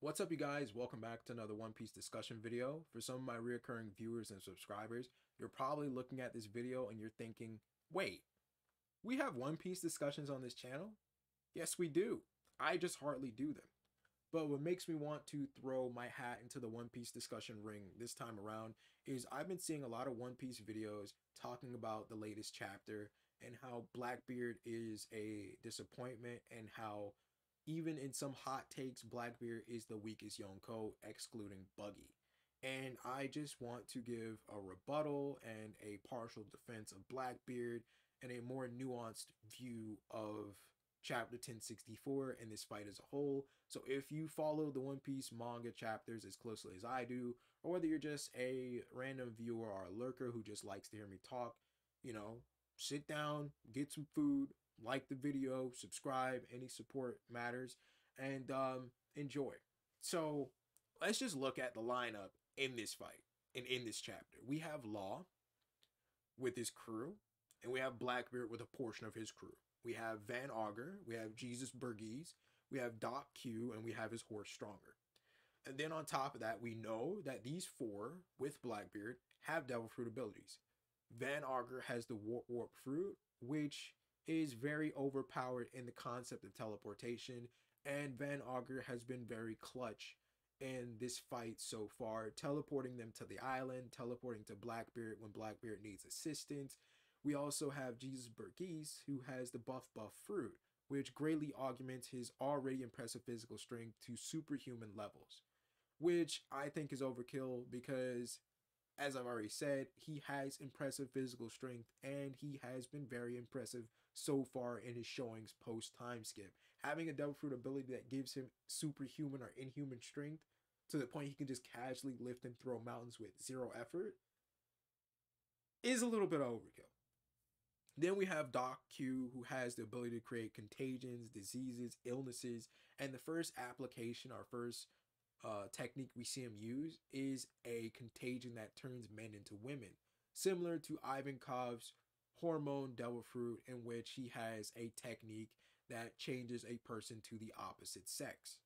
What's up, you guys? Welcome back to another One Piece discussion video. For some of my reoccurring viewers and subscribers, you're probably looking at this video and you're thinking, wait, we have One Piece discussions on this channel? Yes, we do. I just hardly do them. But what makes me want to throw my hat into the One Piece discussion ring this time around is I've been seeing a lot of One Piece videos talking about the latest chapter and how Blackbeard is a disappointment and how even in some hot takes, Blackbeard is the weakest Yonko, excluding Buggy. And I just want to give a rebuttal and a partial defense of Blackbeard and a more nuanced view of chapter 1064 and this fight as a whole. So if you follow the One Piece manga chapters as closely as I do, or whether you're just a random viewer or a lurker who just likes to hear me talk, sit down, get some food, like the video, subscribe, any support matters, and enjoy. So let's just look at the lineup in this fight and in this chapter. We have Law with his crew, and we have Blackbeard with a portion of his crew. We have Van Augur, we have Jesus Burgess, we have Doc Q, and we have his horse Stronger. And then on top of that, we know that these four with Blackbeard have Devil Fruit abilities. Van Augur has the Warp Fruit, which is very overpowered in the concept of teleportation, and Van Augur has been very clutch in this fight so far, teleporting them to the island, teleporting to Blackbeard when Blackbeard needs assistance. We also have Jesus Burgess, who has the Buff Fruit, which greatly augments his already impressive physical strength to superhuman levels, which I think is overkill because, as I've already said, he has impressive physical strength and he has been very impressive so far in his showings post time skip. Having a Devil Fruit ability that gives him superhuman or inhuman strength to the point he can just casually lift and throw mountains with zero effort is a little bit overkill. Then we have Doc Q, who has the ability to create contagions, diseases, illnesses, and the first application, our first technique we see him use is a contagion that turns men into women, similar to Ivankov's hormone Devil Fruit, in which he has a technique that changes a person to the opposite sex.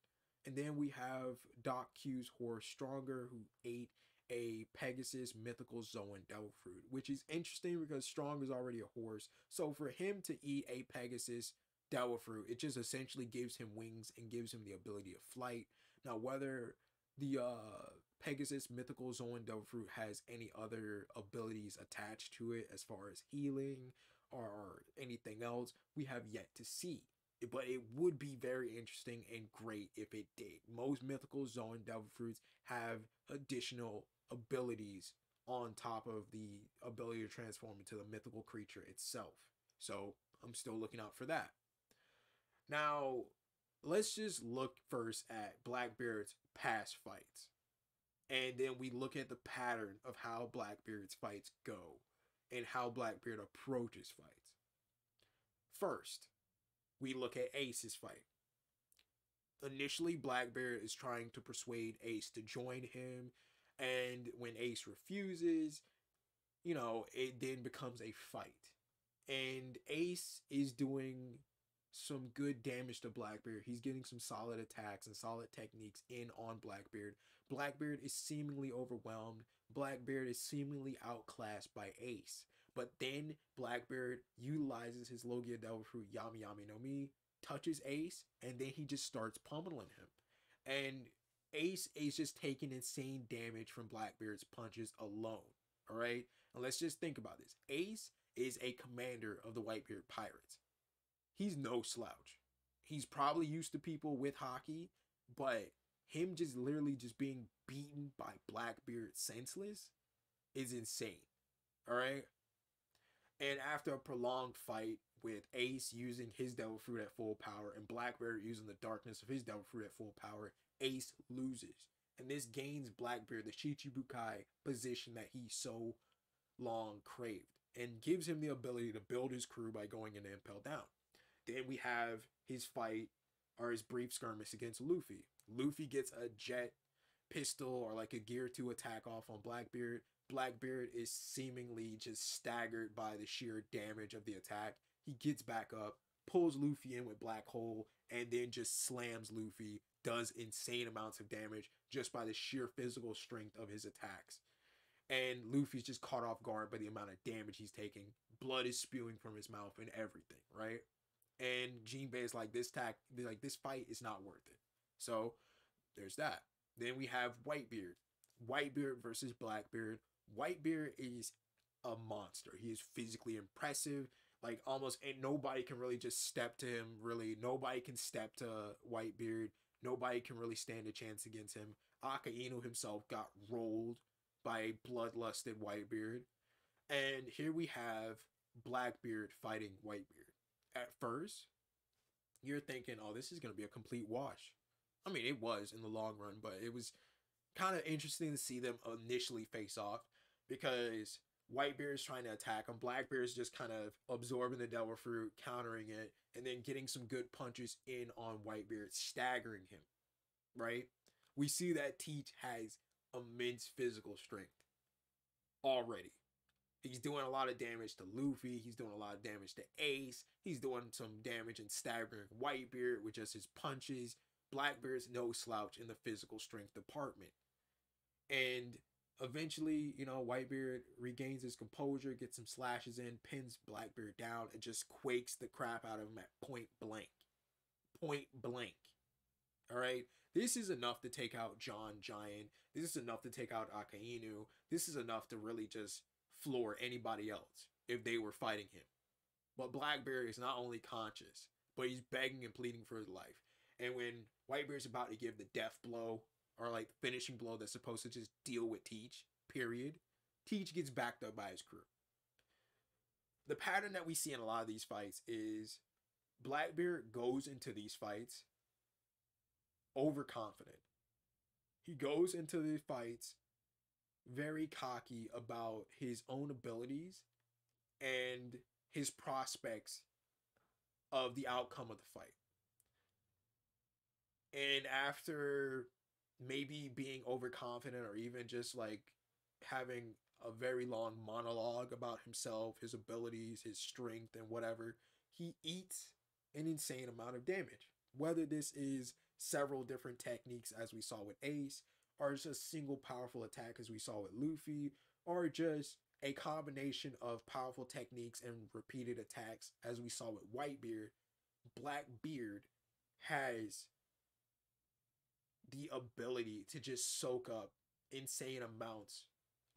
And then we have Doc Q's horse Stronger, who ate a Pegasus mythical Zoan Devil Fruit, which is interesting because Strong is already a horse. So for him to eat a Pegasus Devil Fruit, it just essentially gives him wings and gives him the ability of flight. Now, whether the Pegasus mythical Zoan Devil Fruit has any other abilities attached to it as far as healing or anything else, we have yet to see. But it would be very interesting and great if it did. Most mythical Zoan Devil Fruits have additional abilities on top of the ability to transform into the mythical creature itself. So I'm still looking out for that. Now, let's just look first at Blackbeard's past fights. And then we look at the pattern of how Blackbeard's fights go and how Blackbeard approaches fights. First, we look at Ace's fight. Initially, Blackbeard is trying to persuade Ace to join him, and when Ace refuses, it then becomes a fight. And Ace is doing some good damage to Blackbeard. He's getting some solid attacks and solid techniques in on Blackbeard. Blackbeard is seemingly overwhelmed. Blackbeard is seemingly outclassed by Ace. But then Blackbeard utilizes his Logia Devil Fruit Yami Yami no Mi, touches Ace, and then he just starts pummeling him. And Ace is just taking insane damage from Blackbeard's punches alone. Alright? And let's just think about this. Ace is a commander of the Whitebeard Pirates. He's no slouch. He's probably used to people with hockey, but him just literally just being beaten by Blackbeard senseless is insane. Alright? And after a prolonged fight with Ace using his Devil Fruit at full power and Blackbeard using the darkness of his Devil Fruit at full power, Ace loses. And this gains Blackbeard the Shichibukai position that he so long craved and gives him the ability to build his crew by going in and impel down. Then we have his fight or his brief skirmish against Luffy. Luffy gets a jet pistol or like a gear 2 attack off on Blackbeard. Blackbeard is seemingly just staggered by the sheer damage of the attack. He gets back up, pulls Luffy in with Black Hole, and then just slams Luffy does insane amounts of damage just by the sheer physical strength of his attacks. And Luffy's just caught off guard by the amount of damage he's taking. Blood is spewing from his mouth and everything, right? And Jinbei is like, this fight is not worth it. So there's that. Then we have Whitebeard. Whitebeard versus Blackbeard. Whitebeard is a monster. He is physically impressive. Like almost, and nobody can really just step to him. Really, nobody can step to Whitebeard. Nobody can really stand a chance against him. Akainu himself got rolled by a bloodlusted Whitebeard. And here we have Blackbeard fighting Whitebeard. At first, you're thinking, oh, this is going to be a complete wash. I mean, it was in the long run, but it was kind of interesting to see them initially face off because Whitebeard is trying to attack him. Blackbeard is just kind of absorbing the Devil Fruit, countering it, and then getting some good punches in on Whitebeard, staggering him, right? We see that Teach has immense physical strength already. He's doing a lot of damage to Luffy. He's doing a lot of damage to Ace. He's doing some damage and staggering Whitebeard with just his punches. Blackbeard's no slouch in the physical strength department. And eventually, you know, Whitebeard regains his composure, gets some slashes in, pins Blackbeard down, and just quakes the crap out of him at point blank. Point blank. All right? This is enough to take out John Giant. This is enough to take out Akainu. This is enough to really just floor anybody else if they were fighting him. But Blackbeard is not only conscious, but he's begging and pleading for his life. And when Whitebeard's about to give the death blow, or like the finishing blow that's supposed to just deal with Teach, period, Teach gets backed up by his crew. The pattern that we see in a lot of these fights is Blackbeard goes into these fights overconfident. He goes into these fights very cocky about his own abilities and his prospects of the outcome of the fight. And after maybe being overconfident or even just like having a very long monologue about himself, his abilities, his strength, and whatever, he eats an insane amount of damage. Whether this is several different techniques as we saw with Ace, or just a single powerful attack as we saw with Luffy, or just a combination of powerful techniques and repeated attacks as we saw with Whitebeard, Blackbeard has the ability to just soak up insane amounts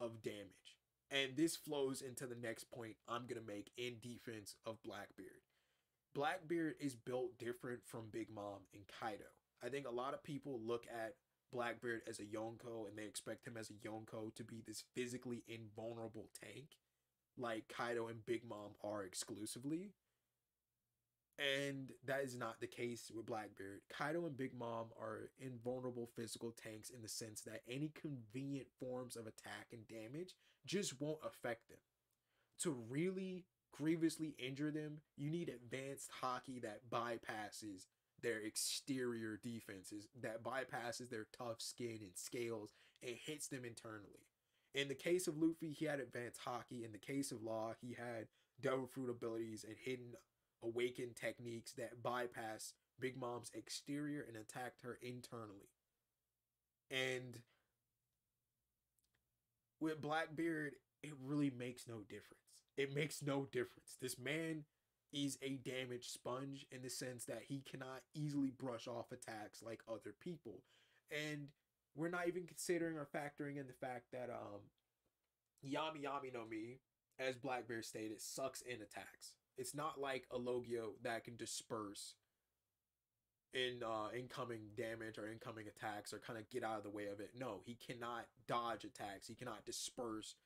of damage. And this flows into the next point I'm going to make in defense of Blackbeard. Blackbeard is built different from Big Mom and Kaido. I think a lot of people look at Blackbeard as a Yonko and they expect him as a Yonko to be this physically invulnerable tank like Kaido and Big Mom are exclusively. And that is not the case with Blackbeard. Kaido and Big Mom are invulnerable physical tanks in the sense that any convenient forms of attack and damage just won't affect them. To really grievously injure them, you need advanced haki that bypasses their exterior defenses, that bypasses their tough skin and scales and hits them internally. In the case of Luffy, he had advanced haki. In the case of Law, he had Devil Fruit abilities and hidden awakened techniques that bypassed Big Mom's exterior and attacked her internally. And with Blackbeard, it really makes no difference. It makes no difference. This man is a damage sponge in the sense that he cannot easily brush off attacks like other people. And we're not even considering or factoring in the fact that Yami Yami no Mi, as Blackbeard stated, sucks in attacks. It's not like a Logio that can disperse in incoming damage or incoming attacks or kind of get out of the way of it. No, he cannot dodge attacks. He cannot disperse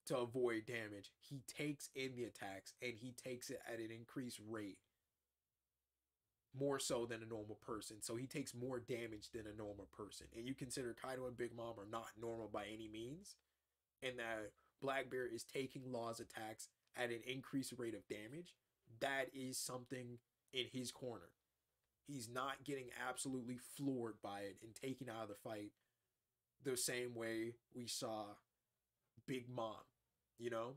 to avoid damage. He takes in the attacks and he takes it at an increased rate, more so than a normal person. So he takes more damage than a normal person. And you consider Kaido and Big Mom are not normal by any means, and that Blackbeard is taking Law's attacks at an increased rate of damage. That is something in his corner. He's not getting absolutely floored by it and taken out of the fight the same way we saw Big Mom, you know?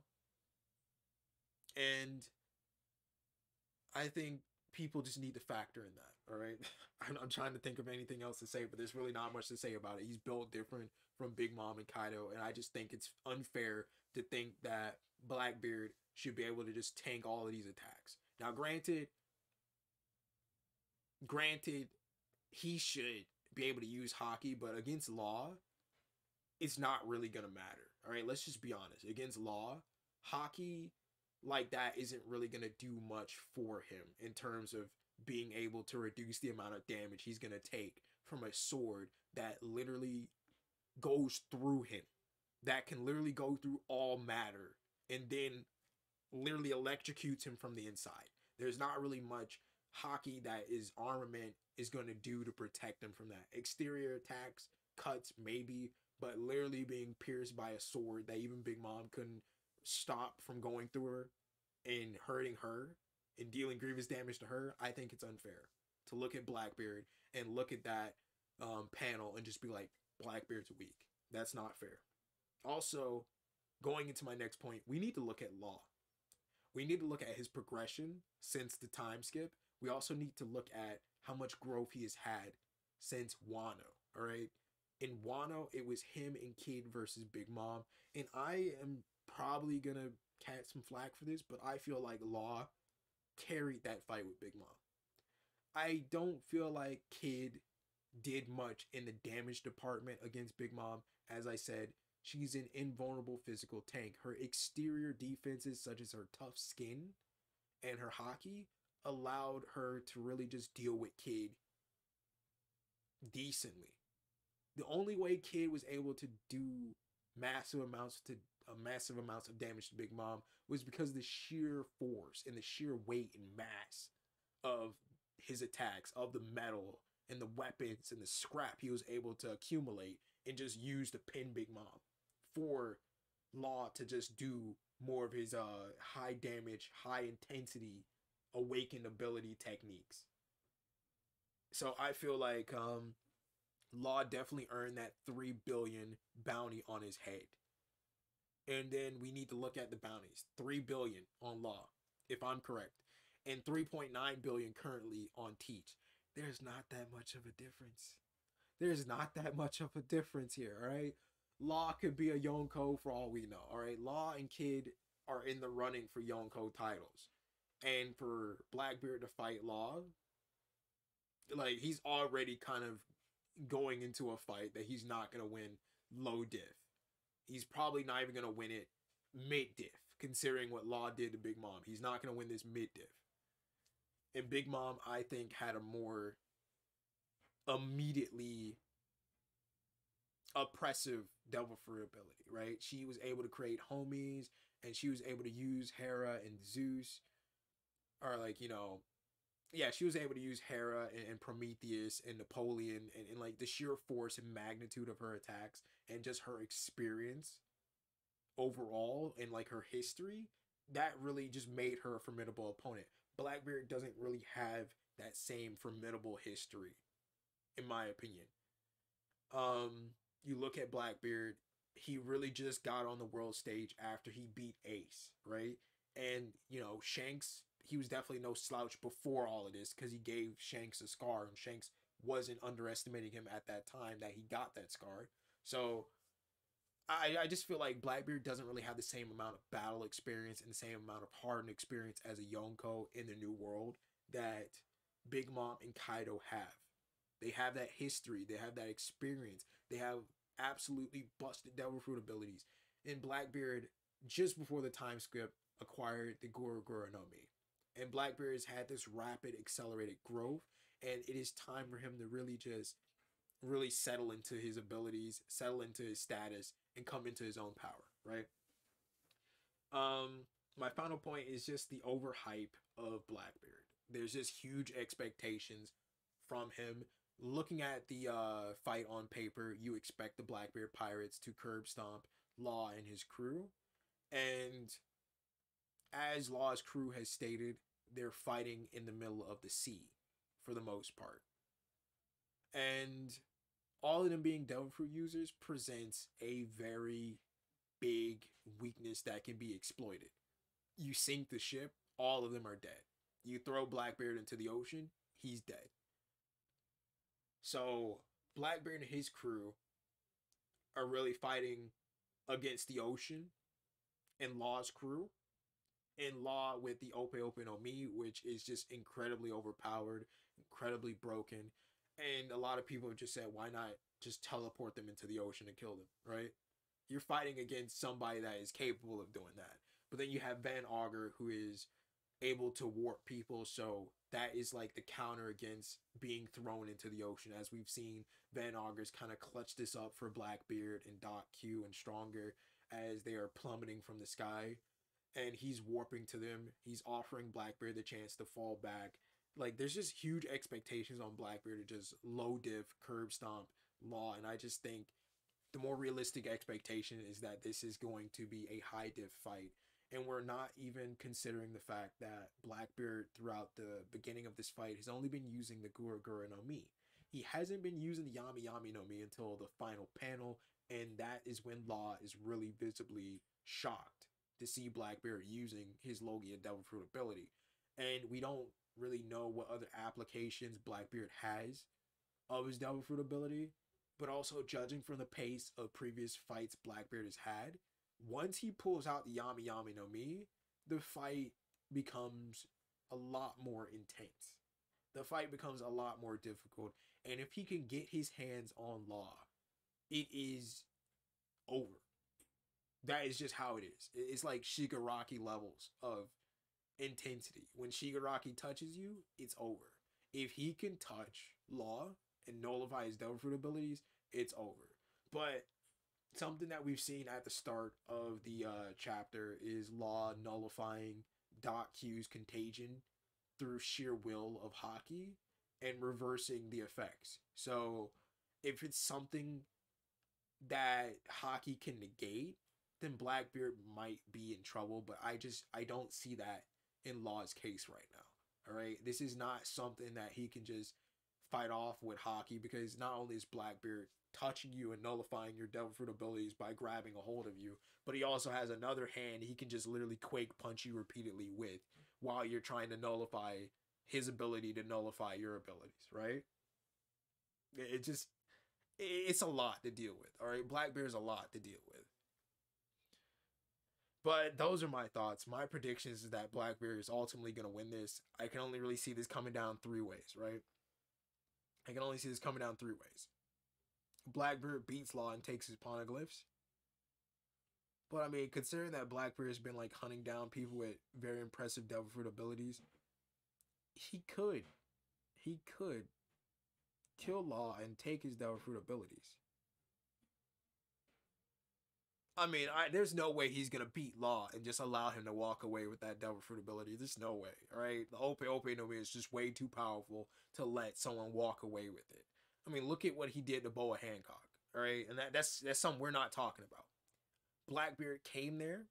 And I think people just need to factor in that. All right, I'm trying to think of anything else to say, but there's really not much to say about it. He's built different from Big Mom and Kaido, and I just think it's unfair to think that Blackbeard should be able to just tank all of these attacks. Now, granted, he should be able to use hockey, but against Law, it's not really gonna matter. All right, let's just be honest. Against Law, hockey like that isn't really gonna do much for him in terms of being able to reduce the amount of damage he's gonna take from a sword that literally goes through him, that can literally go through all matter and then literally electrocutes him from the inside. There's not really much hockey that is armament is going to do to protect him from that. Exterior attacks, cuts, maybe, but literally being pierced by a sword that even Big Mom couldn't stop from going through her and hurting her and dealing grievous damage to her, I think it's unfair to look at Blackbeard and look at that panel and just be like, Blackbeard's weak. That's not fair. Also, going into my next point, we need to look at Law. We need to look at his progression since the time skip. We also need to look at how much growth he has had since Wano. All right. In Wano, it was him and Kid versus Big Mom. And I am probably going to catch some flack for this, but I feel like Law carried that fight with Big Mom. I don't feel like Kid did much in the damage department against Big Mom. As I said, she's an invulnerable physical tank. Her exterior defenses, such as her tough skin and her hockey, allowed her to really just deal with Kid decently. The only way Kid was able to do massive amounts of damage to Big Mom was because of the sheer force and the sheer weight and mass of his attacks, of the metal and the weapons and the scrap he was able to accumulate and just use to pin Big Mom, for Law to just do more of his high damage, high intensity, awakened ability techniques. So I feel like Law definitely earned that 3 billion bounty on his head. And then we need to look at the bounties. 3 billion on Law, if I'm correct, and 3.9 billion currently on Teach. There's not that much of a difference. There's not that much of a difference here, all right? Law could be a Yonko for all we know, all right? Law and Kid are in the running for Yonko titles. And for Blackbeard to fight Law, like, he's already kind of going into a fight that he's not going to win low diff. He's probably not even going to win it mid diff, considering what Law did to Big Mom. He's not going to win this mid diff. And Big Mom, I think, had a more immediately oppressive Devil Fruit ability, right? She was able to create homies, and she was able to use Hera and Zeus, or like, you know, yeah, she was able to use Hera and Prometheus and Napoleon and like the sheer force and magnitude of her attacks and just her experience overall and like her history, that really just made her a formidable opponent. Blackbeard doesn't really have that same formidable history, in my opinion. You look at Blackbeard, he really just got on the world stage after he beat Ace, right? And, you know, Shanks, he was definitely no slouch before all of this because he gave Shanks a scar, and Shanks wasn't underestimating him at that time that he got that scar. So I just feel like Blackbeard doesn't really have the same amount of battle experience and the same amount of hardened experience as a Yonko in the New World that Big Mom and Kaido have. They have that history. They have that experience. They have absolutely busted Devil Fruit abilities. And Blackbeard, just before the time skip, acquired the Goro Goro no Mi. And Blackbeard has had this rapid, accelerated growth. And it is time for him to really settle into his abilities, settle into his status, and come into his own power, right? My final point is just the overhype of Blackbeard. There's just huge expectations from him. Looking at the fight on paper, you expect the Blackbeard Pirates to curb stomp Law and his crew. And as Law's crew has stated, they're fighting in the middle of the sea for the most part. And all of them being Devil Fruit users presents a very big weakness that can be exploited. You sink the ship, all of them are dead. You throw Blackbeard into the ocean, he's dead. So Blackbeard and his crew are really fighting against the ocean and Law's crew. And Law with the Ope Ope no Mi, which is just incredibly overpowered, incredibly broken. And a lot of people have just said, why not just teleport them into the ocean and kill them, right? You're fighting against somebody that is capable of doing that. But then you have Van Augur, who is able to warp people, so that is like the counter against being thrown into the ocean. As we've seen, Van Augur's kind of clutch this up for Blackbeard and Doc Q and Stronger as they are plummeting from the sky, and he's warping to them. He's offering Blackbeard the chance to fall back. Like, there's just huge expectations on Blackbeard to just low diff, curb stomp Law, and I just think the more realistic expectation is that this is going to be a high diff fight. And we're not even considering the fact that Blackbeard, throughout the beginning of this fight, has only been using the Gura Gura no Mi. He hasn't been using the Yami Yami no Mi until the final panel, and that is when Law is really visibly shocked to see Blackbeard using his Logia Devil Fruit ability. And we don't really know what other applications Blackbeard has of his Devil Fruit ability, but also judging from the pace of previous fights Blackbeard has had, once he pulls out the Yami Yami no Mi, the fight becomes a lot more intense. The fight becomes a lot more difficult. And if he can get his hands on Law, it is over. That is just how it is. It's like Shigaraki levels of intensity. When Shigaraki touches you, it's over. If he can touch Law and nullify his Devil Fruit abilities, it's over. But something that we've seen at the start of the chapter is Law nullifying Doc Q's contagion through sheer will of Haki and reversing the effects. So if it's something that Haki can negate, then Blackbeard might be in trouble, but I don't see that in Law's case right now. All right, this is not something that he can just fight off with Haki, because not only is Blackbeard touching you and nullifying your Devil Fruit abilities by grabbing a hold of you, but he also has another hand he can just literally Quake Punch you repeatedly with while you're trying to nullify his ability to nullify your abilities, right? It's a lot to deal with, all right? Blackbeard's a lot to deal with. But those are my thoughts. My predictions is that Blackbeard is ultimately going to win this. I can only really see this coming down three ways, right? I can only see this coming down three ways. Blackbeard beats Law and takes his poneglyphs. But I mean, considering that Blackbeard has been like hunting down people with very impressive Devil Fruit abilities, he could kill Law and take his Devil Fruit abilities. I mean, there's no way he's gonna beat Law and just allow him to walk away with that Devil Fruit ability. There's no way, all right? The Ope Ope no Mi is just way too powerful to let someone walk away with it. I mean, look at what he did to Boa Hancock, all right? And that's something we're not talking about. Blackbeard came there.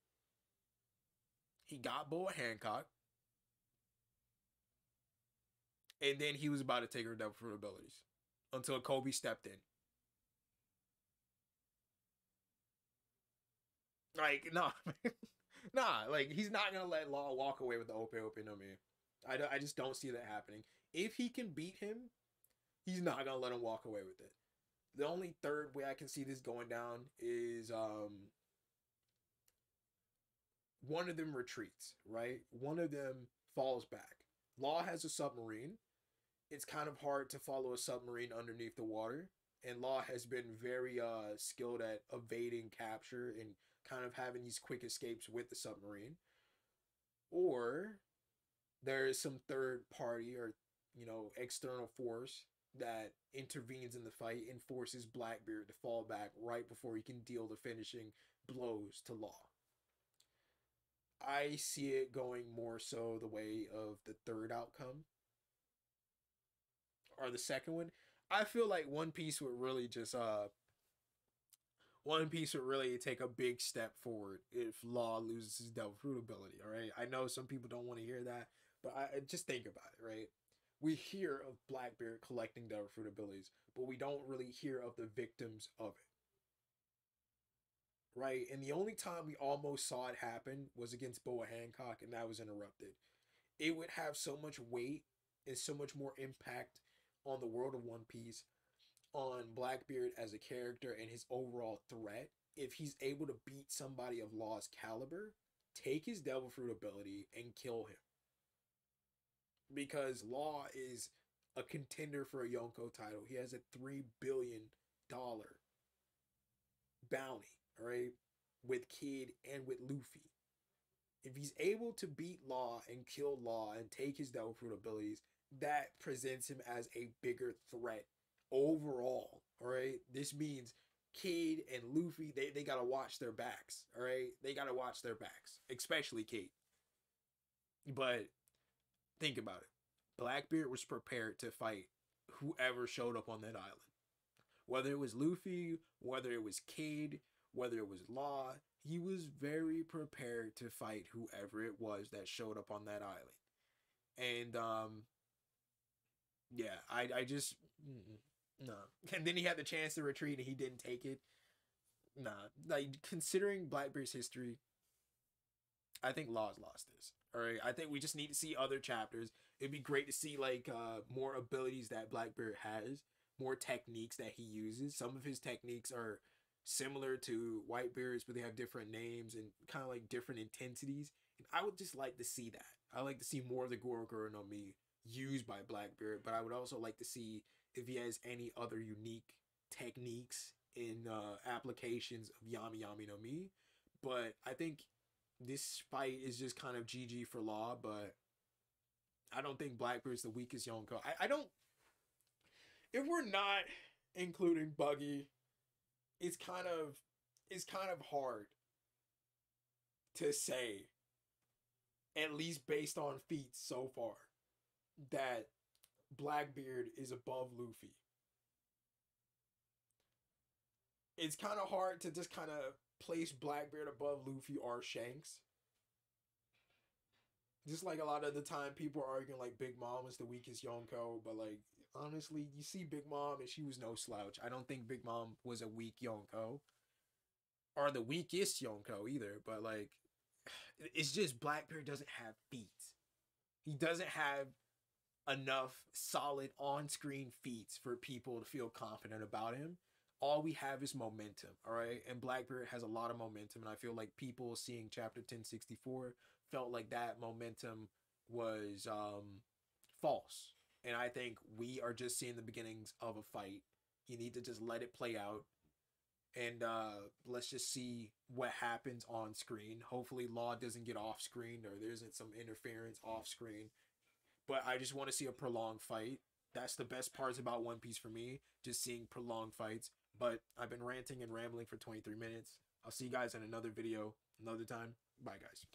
He got Boa Hancock. And then he was about to take her Devil Fruit abilities until Kobe stepped in. Like, nah. Nah, like, he's not going to let Law walk away with the Ope Ope no Mi. I just don't see that happening. If he can beat him, he's not going to let him walk away with it. The only third way I can see this going down is one of them retreats, right? One of them falls back. Law has a submarine. It's kind of hard to follow a submarine underneath the water. And Law has been very skilled at evading capture and kind of having these quick escapes with the submarine. Or there is some third party or, external force that intervenes in the fight and forces Blackbeard to fall back right before he can deal the finishing blows to Law. I see it going more so the way of the third outcome or the second one. I feel like One Piece would really take a big step forward if Law loses his Devil Fruit ability, all right? I know some people don't want to hear that, but I just think about it, right? We hear of Blackbeard collecting Devil Fruit abilities, but we don't really hear of the victims of it. Right? And the only time we almost saw it happen was against Boa Hancock, and that was interrupted. It would have so much weight and so much more impact on the world of One Piece on Blackbeard as a character and his overall threat. If he's able to beat somebody of Law's caliber, take his Devil Fruit ability and kill him. Because Law is a contender for a Yonko title. He has a $3 billion bounty, all right, with Kid and with Luffy. If he's able to beat Law and kill Law and take his Devil Fruit abilities, that presents him as a bigger threat overall. All right. This means Kid and Luffy, they gotta watch their backs. All right. They gotta watch their backs, especially Kid. But think about it. Blackbeard was prepared to fight whoever showed up on that island. Whether it was Luffy, whether it was Kid, whether it was Law, he was very prepared to fight whoever it was that showed up on that island. And yeah, I just no. And then he had the chance to retreat and he didn't take it. Nah, like considering Blackbeard's history, I think Law's lost this. All right, I think we just need to see other chapters. It'd be great to see like more abilities that Blackbeard has, more techniques that he uses. Some of his techniques are similar to Whitebeard's, but they have different names and kind of like different intensities. And I would just like to see that. I like to see more of the Gorogoro no Mi used by Blackbeard, but I would also like to see if he has any other unique techniques in applications of Yami Yami no Mi. But I think this fight is just kind of GG for Law, but I don't think Blackbeard's the weakest Yonko. I don't... If we're not including Buggy, it's kind of hard to say, at least based on feats so far, that Blackbeard is above Luffy. It's kind of hard to just kind of place Blackbeard above Luffy or Shanks. Just like a lot of the time people are arguing like Big Mom is the weakest Yonko, but like honestly, you see Big Mom and she was no slouch. I don't think Big Mom was a weak Yonko. Or the weakest Yonko either, but like it's just Blackbeard doesn't have feats. He doesn't have enough solid on-screen feats for people to feel confident about him. All we have is momentum, all right? And Blackbeard has a lot of momentum, and I feel like people seeing Chapter 1064 felt like that momentum was false. And I think we are just seeing the beginnings of a fight. You need to just let it play out. And let's just see what happens on screen. Hopefully Law doesn't get off screen or there isn't some interference off screen. But I just want to see a prolonged fight. That's the best parts about One Piece for me, just seeing prolonged fights. But I've been ranting and rambling for 23 minutes. I'll see you guys in another video another time. Bye, guys.